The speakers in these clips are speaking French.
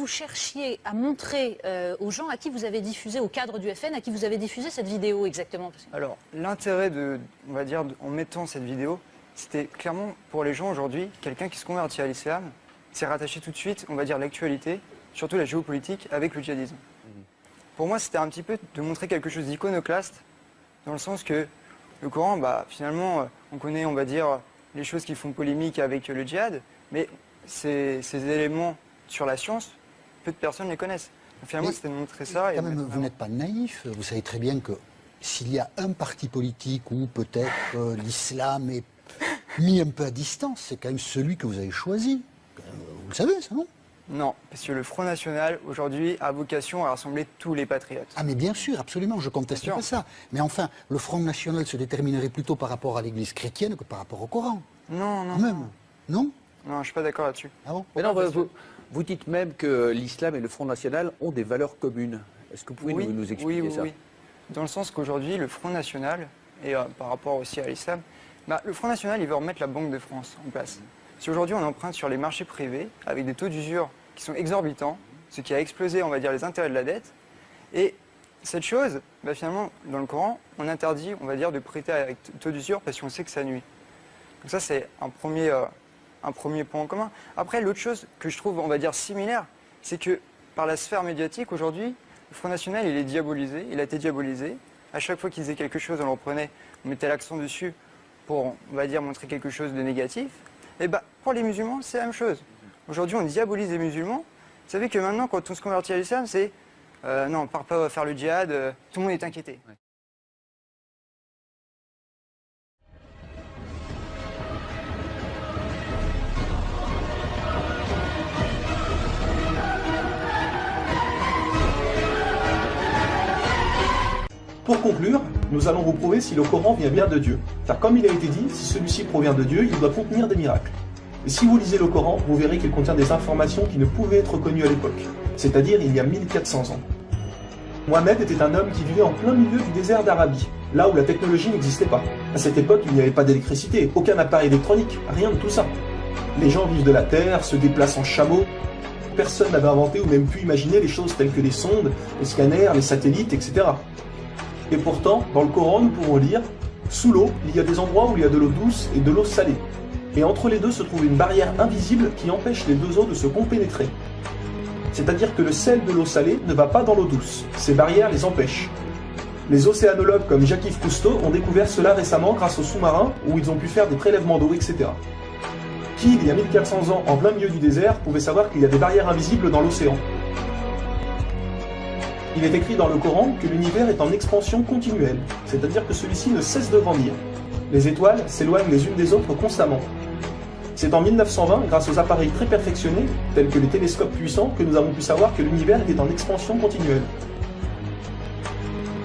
vous cherchiez à montrer aux gens à qui vous avez diffusé, au cadre du FN, à qui vous avez diffusé cette vidéo exactement? Alors, l'intérêt on va dire, en mettant cette vidéo, c'était clairement pour les gens aujourd'hui, quelqu'un qui se convertit à l'islam, c'est rattaché tout de suite, on va dire, l'actualité, surtout la géopolitique, avec le djihadisme. Pour moi, c'était un petit peu de montrer quelque chose d'iconoclaste, dans le sens que le Coran, finalement, on connaît, on va dire, les choses qui font polémique avec le djihad, mais ces éléments sur la science, peu de personnes les connaissent. Donc, finalement, c'était de montrer ça. Quand même, vous n'êtes pas naïf, vous savez très bien que s'il y a un parti politique où peut-être l'islam est mis un peu à distance, c'est quand même celui que vous avez choisi. Vous le savez, ça, non? Non, parce que le Front National, aujourd'hui, a vocation à rassembler tous les patriotes. Ah mais bien sûr, absolument, je conteste pas ça. Mais enfin, le Front National se déterminerait plutôt par rapport à l'Église chrétienne que par rapport au Coran. Non, non. Même. Non? Non, je suis pas d'accord là-dessus. Ah bon? Mais non, vous dites même que l'islam et le Front National ont des valeurs communes. Est-ce que vous pouvez nous expliquer ça? Oui. Dans le sens qu'aujourd'hui, le Front National, et par rapport aussi à l'islam, le Front National, il veut remettre la Banque de France en place. Si aujourd'hui on emprunte sur les marchés privés avec des taux d'usure qui sont exorbitants, ce qui a explosé, on va dire, les intérêts de la dette, et cette chose, finalement, dans le Coran, on interdit, on va dire, de prêter avec taux d'usure parce qu'on sait que ça nuit. Donc ça, c'est un premier point en commun. Après, l'autre chose que je trouve, on va dire, similaire, c'est que par la sphère médiatique, aujourd'hui, le Front National, il est diabolisé, il a été diabolisé. À chaque fois qu'ils faisaient quelque chose, on le reprenait, on mettait l'accent dessus pour, on va dire, montrer quelque chose de négatif. Et pour les musulmans, c'est la même chose. Aujourd'hui, on diabolise les musulmans. Vous savez que maintenant, quand on se convertit à l'islam, c'est non, on ne part pas faire le djihad, tout le monde est inquiété. Ouais. Pour conclure, nous allons vous prouver si le Coran vient bien de Dieu. Car comme il a été dit, si celui-ci provient de Dieu, il doit contenir des miracles. Et si vous lisez le Coran, vous verrez qu'il contient des informations qui ne pouvaient être connues à l'époque, c'est-à-dire il y a 1400 ans. Mohammed était un homme qui vivait en plein milieu du désert d'Arabie, là où la technologie n'existait pas. À cette époque, il n'y avait pas d'électricité, aucun appareil électronique, rien de tout ça. Les gens vivent de la terre, se déplacent en chameau. Personne n'avait inventé ou même pu imaginer les choses telles que les sondes, les scanners, les satellites, etc. Et pourtant, dans le Coran, nous pouvons lire « Sous l'eau, il y a des endroits où il y a de l'eau douce et de l'eau salée. Et entre les deux se trouve une barrière invisible qui empêche les deux eaux de se compénétrer. C'est-à-dire que le sel de l'eau salée ne va pas dans l'eau douce. Ces barrières les empêchent. Les océanologues comme Jacques-Yves Cousteau ont découvert cela récemment grâce aux sous-marins où ils ont pu faire des prélèvements d'eau, etc. Qui, il y a 1400 ans, en plein milieu du désert, pouvait savoir qu'il y a des barrières invisibles dans l'océan? Il est écrit dans le Coran que l'univers est en expansion continuelle, c'est-à-dire que celui-ci ne cesse de grandir. Les étoiles s'éloignent les unes des autres constamment. C'est en 1920, grâce aux appareils très perfectionnés, tels que les télescopes puissants, que nous avons pu savoir que l'univers était en expansion continuelle.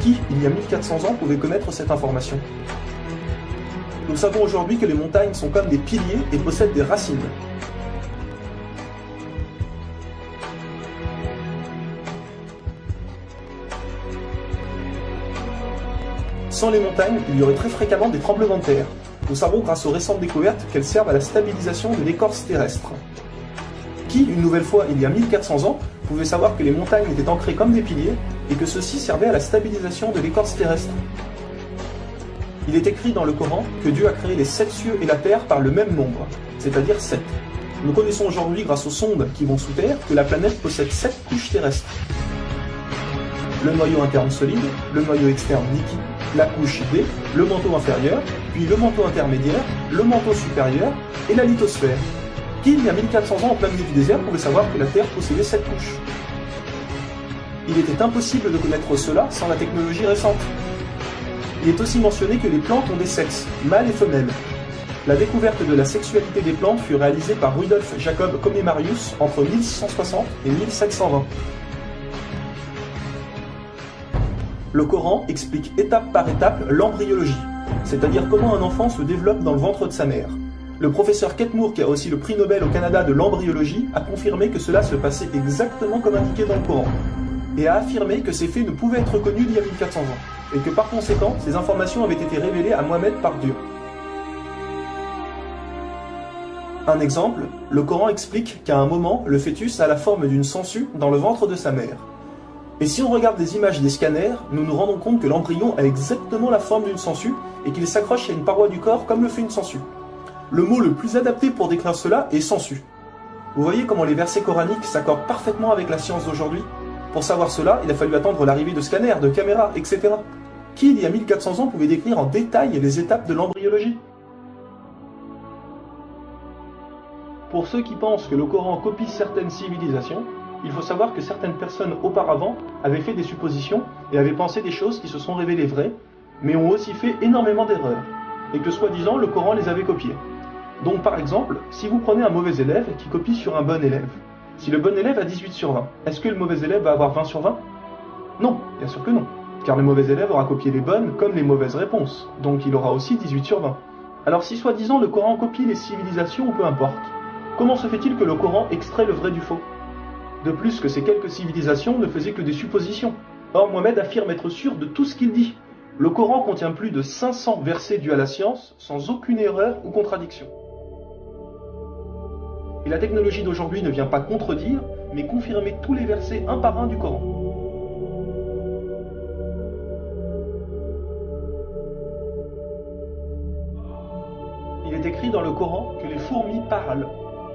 Qui, il y a 1400 ans, pouvait connaître cette information? Nous savons aujourd'hui que les montagnes sont comme des piliers et possèdent des racines. Sans les montagnes, il y aurait très fréquemment des tremblements de terre. Nous savons grâce aux récentes découvertes qu'elles servent à la stabilisation de l'écorce terrestre. Qui, une nouvelle fois, il y a 1400 ans, pouvait savoir que les montagnes étaient ancrées comme des piliers et que ceux-ci servaient à la stabilisation de l'écorce terrestre? Il est écrit dans le Coran que Dieu a créé les 7 cieux et la terre par le même nombre, c'est-à-dire 7. Nous connaissons aujourd'hui, grâce aux sondes qui vont sous terre, que la planète possède 7 couches terrestres. Le noyau interne solide, le noyau externe liquide, la couche D, le manteau inférieur, puis le manteau intermédiaire, le manteau supérieur et la lithosphère. Qui, il y a 1400 ans en plein milieu du désert, pouvait savoir que la Terre possédait 7 couches? Il était impossible de connaître cela sans la technologie récente. Il est aussi mentionné que les plantes ont des sexes, mâles et femelles. La découverte de la sexualité des plantes fut réalisée par Rudolf Jacob Comnenarius entre 1660 et 1720. Le Coran explique étape par étape l'embryologie, c'est-à-dire comment un enfant se développe dans le ventre de sa mère. Le professeur Kate Moore, qui a aussi le prix Nobel au Canada de l'embryologie, a confirmé que cela se passait exactement comme indiqué dans le Coran, et a affirmé que ces faits ne pouvaient être connus d'il y a 1400 ans, et que par conséquent, ces informations avaient été révélées à Mohammed par Dieu. Un exemple, le Coran explique qu'à un moment, le fœtus a la forme d'une sangsue dans le ventre de sa mère. Et si on regarde les images des scanners, nous nous rendons compte que l'embryon a exactement la forme d'une sangsue et qu'il s'accroche à une paroi du corps comme le fait une sangsue. Le mot le plus adapté pour décrire cela est sangsue. Vous voyez comment les versets coraniques s'accordent parfaitement avec la science d'aujourd'hui? Pour savoir cela, il a fallu attendre l'arrivée de scanners, de caméras, etc. Qui, il y a 1400 ans, pouvait décrire en détail les étapes de l'embryologie? Pour ceux qui pensent que le Coran copie certaines civilisations, il faut savoir que certaines personnes auparavant avaient fait des suppositions et avaient pensé des choses qui se sont révélées vraies, mais ont aussi fait énormément d'erreurs, et que soi-disant le Coran les avait copiées. Donc par exemple, si vous prenez un mauvais élève qui copie sur un bon élève, si le bon élève a 18 sur 20, est-ce que le mauvais élève va avoir 20 sur 20? Non, bien sûr que non, car le mauvais élève aura copié les bonnes comme les mauvaises réponses, donc il aura aussi 18 sur 20. Alors si soi-disant le Coran copie les civilisations ou peu importe, comment se fait-il que le Coran extrait le vrai du faux? De plus que ces quelques civilisations ne faisaient que des suppositions. Or Mohamed affirme être sûr de tout ce qu'il dit. Le Coran contient plus de 500 versets dus à la science, sans aucune erreur ou contradiction. Et la technologie d'aujourd'hui ne vient pas contredire, mais confirmer tous les versets un par un du Coran. Il est écrit dans le Coran que les fourmis parlent.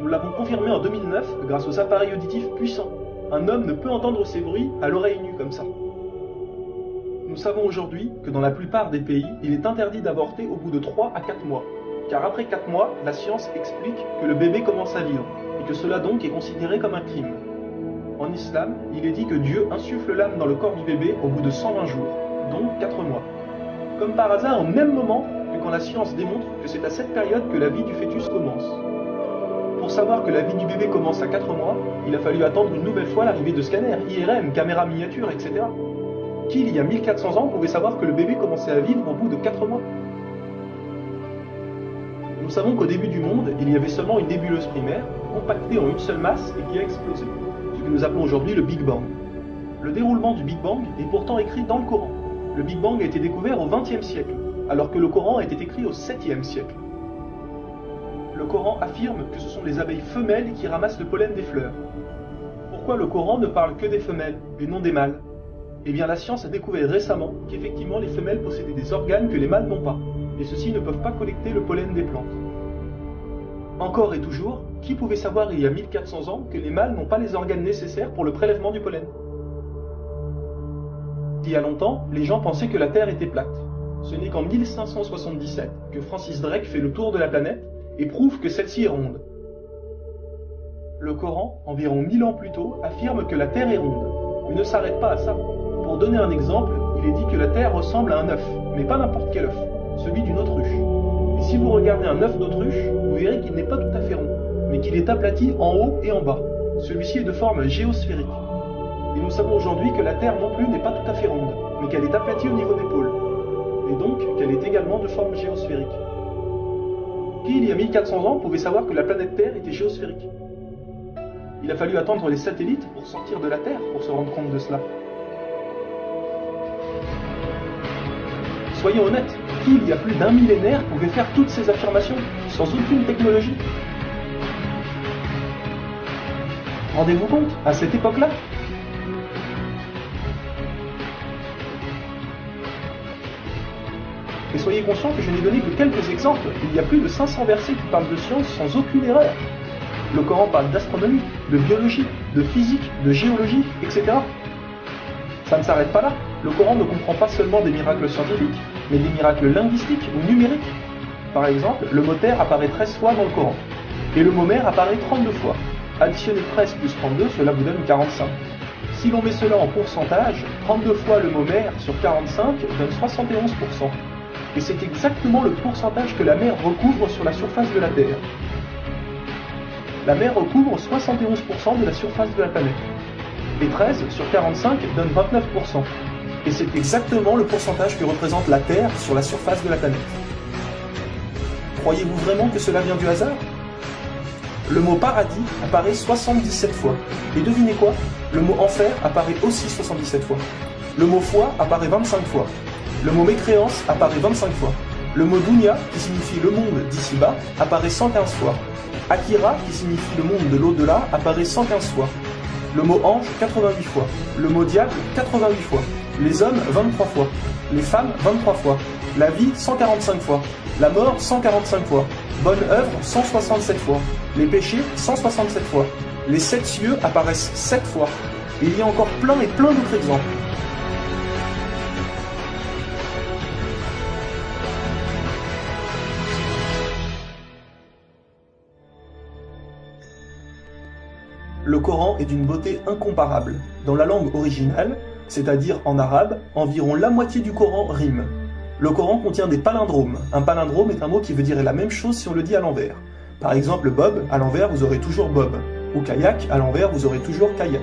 Nous l'avons confirmé en 2009 grâce aux appareils auditifs puissants. Un homme ne peut entendre ces bruits à l'oreille nue comme ça. Nous savons aujourd'hui que dans la plupart des pays, il est interdit d'avorter au bout de 3 à 4 mois. Car après 4 mois, la science explique que le bébé commence à vivre, et que cela donc est considéré comme un crime. En islam, il est dit que Dieu insuffle l'âme dans le corps du bébé au bout de 120 jours, donc 4 mois. Comme par hasard, au même moment que quand la science démontre que c'est à cette période que la vie du fœtus commence. Pour savoir que la vie du bébé commence à 4 mois, il a fallu attendre une nouvelle fois l'arrivée de scanners, IRM, caméras miniatures, etc. Qui, il y a 1400 ans, pouvait savoir que le bébé commençait à vivre au bout de 4 mois? Nous savons qu'au début du monde, il y avait seulement une nébuleuse primaire, compactée en une seule masse et qui a explosé, ce que nous appelons aujourd'hui le Big Bang. Le déroulement du Big Bang est pourtant écrit dans le Coran. Le Big Bang a été découvert au XXe siècle, alors que le Coran a été écrit au 7e siècle. Le Coran affirme que ce sont les abeilles femelles qui ramassent le pollen des fleurs. Pourquoi le Coran ne parle que des femelles et non des mâles? Eh bien la science a découvert récemment qu'effectivement les femelles possédaient des organes que les mâles n'ont pas, et ceux-ci ne peuvent pas collecter le pollen des plantes. Encore et toujours, qui pouvait savoir il y a 1400 ans que les mâles n'ont pas les organes nécessaires pour le prélèvement du pollen? Il y a longtemps, les gens pensaient que la Terre était plate. Ce n'est qu'en 1577 que Francis Drake fait le tour de la planète et prouve que celle-ci est ronde. Le Coran, environ 1000 ans plus tôt, affirme que la Terre est ronde, mais ne s'arrête pas à ça. Pour donner un exemple, il est dit que la Terre ressemble à un œuf, mais pas n'importe quel œuf, celui d'une autruche. Et si vous regardez un œuf d'autruche, vous verrez qu'il n'est pas tout à fait rond, mais qu'il est aplati en haut et en bas. Celui-ci est de forme géosphérique. Et nous savons aujourd'hui que la Terre non plus n'est pas tout à fait ronde, mais qu'elle est aplatie au niveau des pôles, et donc qu'elle est également de forme géosphérique. Qui, il y a 1400 ans, pouvait savoir que la planète Terre était géosphérique? Il a fallu attendre les satellites pour sortir de la Terre pour se rendre compte de cela. Soyons honnêtes, qui, il y a plus d'un millénaire, pouvait faire toutes ces affirmations sans aucune technologie? Rendez-vous compte, à cette époque-là? Et soyez conscients que je n'ai donné que quelques exemples. Il y a plus de 500 versets qui parlent de science sans aucune erreur. Le Coran parle d'astronomie, de biologie, de physique, de géologie, etc. Ça ne s'arrête pas là. Le Coran ne comprend pas seulement des miracles scientifiques, mais des miracles linguistiques ou numériques. Par exemple, le mot terre apparaît 13 fois dans le Coran, et le mot mer apparaît 32 fois. Additionnez 13 plus 32, cela vous donne 45. Si l'on met cela en pourcentage, 32 fois le mot mer sur 45 donne 71%. Et c'est exactement le pourcentage que la mer recouvre sur la surface de la Terre. La mer recouvre 71% de la surface de la planète. Et 13 sur 45 donne 29%. Et c'est exactement le pourcentage que représente la Terre sur la surface de la planète. Croyez-vous vraiment que cela vient du hasard? Le mot paradis apparaît 77 fois. Et devinez quoi? Le mot enfer apparaît aussi 77 fois. Le mot foi apparaît 25 fois. Le mot mécréance apparaît 25 fois. Le mot dunya, qui signifie le monde d'ici-bas, apparaît 115 fois. Akira, qui signifie le monde de l'au-delà, apparaît 115 fois. Le mot ange, 88 fois. Le mot diable, 88 fois. Les hommes, 23 fois. Les femmes, 23 fois. La vie, 145 fois. La mort, 145 fois. Bonne œuvre, 167 fois. Les péchés, 167 fois. Les 7 cieux apparaissent 7 fois. Et il y a encore plein et plein d'autres exemples. Le Coran est d'une beauté incomparable. Dans la langue originale, c'est-à-dire en arabe, environ la moitié du Coran rime. Le Coran contient des palindromes. Un palindrome est un mot qui veut dire la même chose si on le dit à l'envers. Par exemple, Bob, à l'envers, vous aurez toujours Bob. Ou kayak, à l'envers, vous aurez toujours kayak.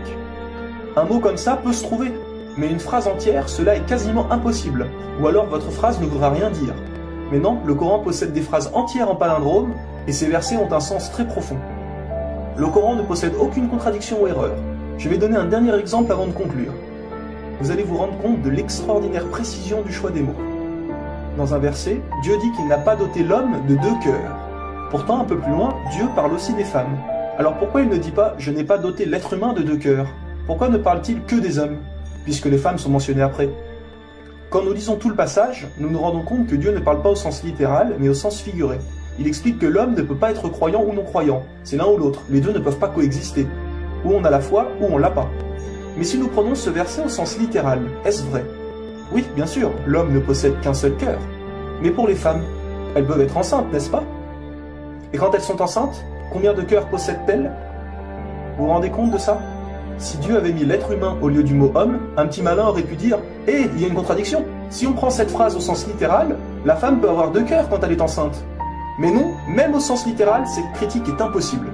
Un mot comme ça peut se trouver, mais une phrase entière, cela est quasiment impossible. Ou alors votre phrase ne voudra rien dire. Mais non, le Coran possède des phrases entières en palindrome, et ces versets ont un sens très profond. Le Coran ne possède aucune contradiction ou erreur. Je vais donner un dernier exemple avant de conclure. Vous allez vous rendre compte de l'extraordinaire précision du choix des mots. Dans un verset, Dieu dit qu'il n'a pas doté l'homme de 2 cœurs. Pourtant, un peu plus loin, Dieu parle aussi des femmes. Alors pourquoi il ne dit pas « je n'ai pas doté l'être humain de 2 cœurs » ? Pourquoi ne parle-t-il que des hommes, puisque les femmes sont mentionnées après ? Quand nous lisons tout le passage, nous nous rendons compte que Dieu ne parle pas au sens littéral, mais au sens figuré. Il explique que l'homme ne peut pas être croyant ou non-croyant, c'est l'un ou l'autre, les deux ne peuvent pas coexister. Ou on a la foi, ou on l'a pas. Mais si nous prenons ce verset au sens littéral, est-ce vrai ? Oui, bien sûr, l'homme ne possède qu'un seul cœur. Mais pour les femmes, elles peuvent être enceintes, n'est-ce pas ? Et quand elles sont enceintes, combien de cœurs possèdent-elles ? Vous vous rendez compte de ça ? Si Dieu avait mis l'être humain au lieu du mot homme, un petit malin aurait pu dire « Hé, il y a une contradiction ! Si on prend cette phrase au sens littéral, la femme peut avoir 2 cœurs quand elle est enceinte. » Mais non, même au sens littéral, cette critique est impossible.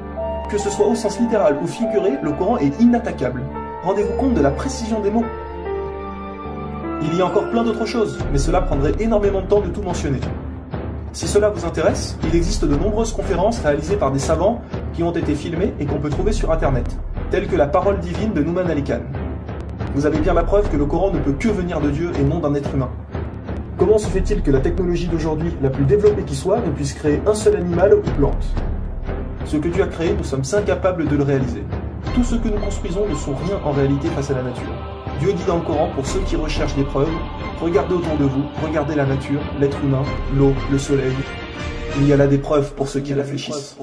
Que ce soit au sens littéral ou figuré, le Coran est inattaquable. Rendez-vous compte de la précision des mots. Il y a encore plein d'autres choses, mais cela prendrait énormément de temps de tout mentionner. Si cela vous intéresse, il existe de nombreuses conférences réalisées par des savants qui ont été filmées et qu'on peut trouver sur internet, telles que la parole divine de Nouman Ali Khan. Vous avez bien la preuve que le Coran ne peut que venir de Dieu et non d'un être humain. Comment se fait-il que la technologie d'aujourd'hui, la plus développée qui soit, ne puisse créer un seul animal ou plante ? Ce que Dieu a créé, nous sommes incapables de le réaliser. Tout ce que nous construisons ne sont rien en réalité face à la nature. Dieu dit dans le Coran, pour ceux qui recherchent des preuves, regardez autour de vous, regardez la nature, l'être humain, l'eau, le soleil. Il y a là des preuves pour ceux qui réfléchissent.